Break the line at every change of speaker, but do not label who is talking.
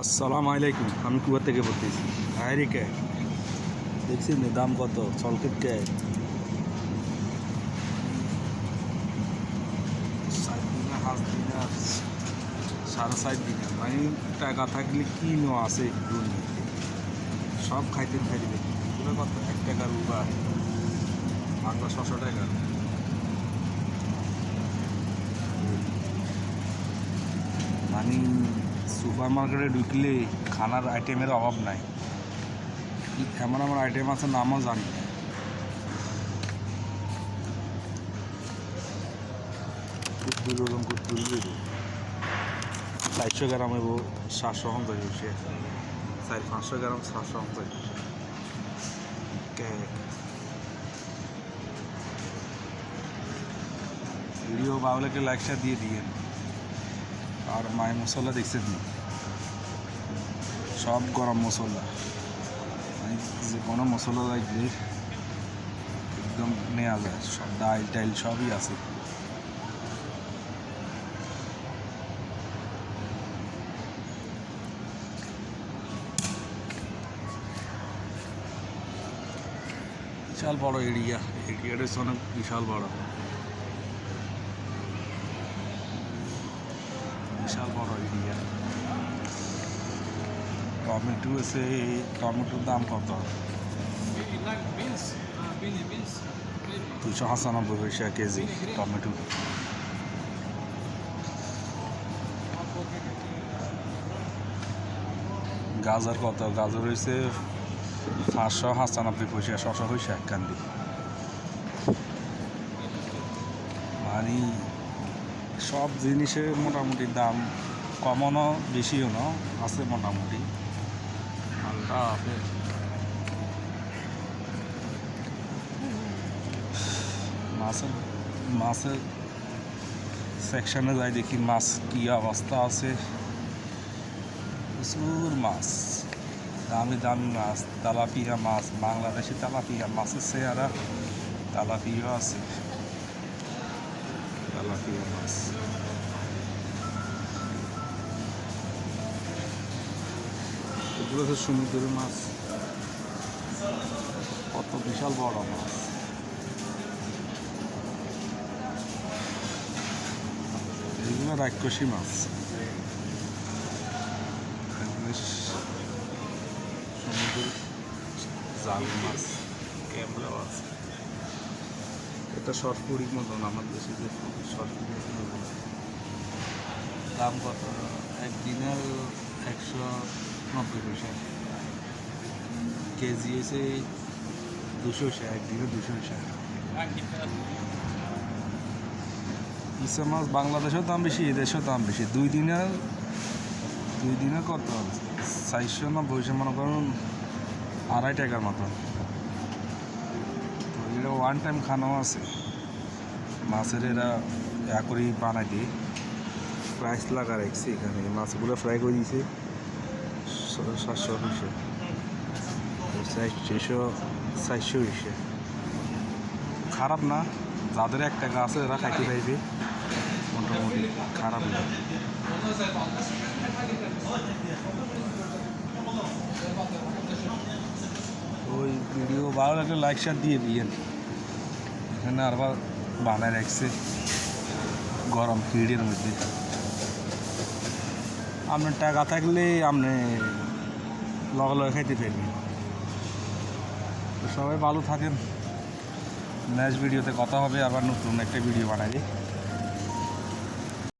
আসসালামু আলাইকুম। আমি কুয়া থেকে বলতেছি। হায়রে ক্যাট দেখছেন না দাম কত? সলকেট ক্যাট 7 দিনা 8 দিনা 7.5 দিনা মানে টাকা থাকলে কি নো আছে দুনিয়াতে সব খাইতে থাকবে। পুরো কত 1 টাকার উবা বাংলা 600 টাকা। মানে সুপার মার্কেটে ঢুকলে খানার আইটেমের অভাব নাই। এমন এমন আইটেম আছে নামও জানি না। কুরকুরি 400 গ্রাম হইব 750 হয়েছে, 400-500 গ্রাম 750 কেক। ভিডিও ভালো লাগলে লাইকটা দিয়ে দিয়েন। আর মাই মশলা দেখছেন না, সব গরম মশলা, মানে যে কোনো মশলা লাগলে একদম নেওয়া যায়। সব ডাইল টাইল সবই আছে। বিশাল বড় এরিয়াটা অনেক বিশাল বড় এরিয়া। টমেটো আছে, টমেটোর দাম কত? 295 পয়সা কেজি টমেটো। গাজর কত? গাজর হয়েছে 595 পয়সা। শশা হয়েছে 1 কান্দি। মানে সব জিনিসের মোটামুটি দাম কমানো বেশিও না, আছে মোটামুটি হালকা আছে। মাছের সেকশনে যাই দেখি মাছ কী অবস্থা আছে। প্রচুর মাছ, দামি দামি মাছ, তেলাপিয়া মাছ, বাংলাদেশি তেলাপিয়া মাছের চেহারা তেলাপিয়া আছে। তেলাপিয়া মাছ এগুলো হচ্ছে সমুদ্রের মাছ, কত বিশাল বড় মাছ। এগুলো রাক্ষসী মাছ, সমুদ্রের জাল মাছ, ক্যাবলাও আছে। এটা সরপুরির মতন, আমার দেশে যে সরপুরির মতন। দাম কত? 1 দিনের 190 পয়সা কেজি এসে 200 পয়সা, 1 দিনে 200 পয়সা। ইসা মাছ বাংলাদেশেও দাম বেশি, এদেশেও দাম বেশি। 2 দিনে কত? 490 পয়সা, মনে করুন 2.5 টাকার মতন। তো এটা ওয়ান টাইম খানাও আছে মাছের। এরা করেই বানাই দিয়ে প্রাইস লাগা রাখছে এখানে। মাছগুলো ফ্রাই করে দিয়েছে 700 পয়সা, 400 পয়সা। খারাপ না, যাদের 1 টাকা আছে এরা খাইতে পাইবে, মোটামুটি খারাপ না। ওই ভিডিও ভালো লাগলে লাইক শেয়ার দিয়ে দিয়েন। এখানে আবার বানায় রাখছে গরম ফ্রিজের মধ্যে। আপনার টাকা থাকলে আপনি লগে লগে খাইতে পারবেন। সবাই ভালো থাকেন। নেক্সট ভিডিওতে কথা হবে, আবার নতুন একটা ভিডিও বানাই।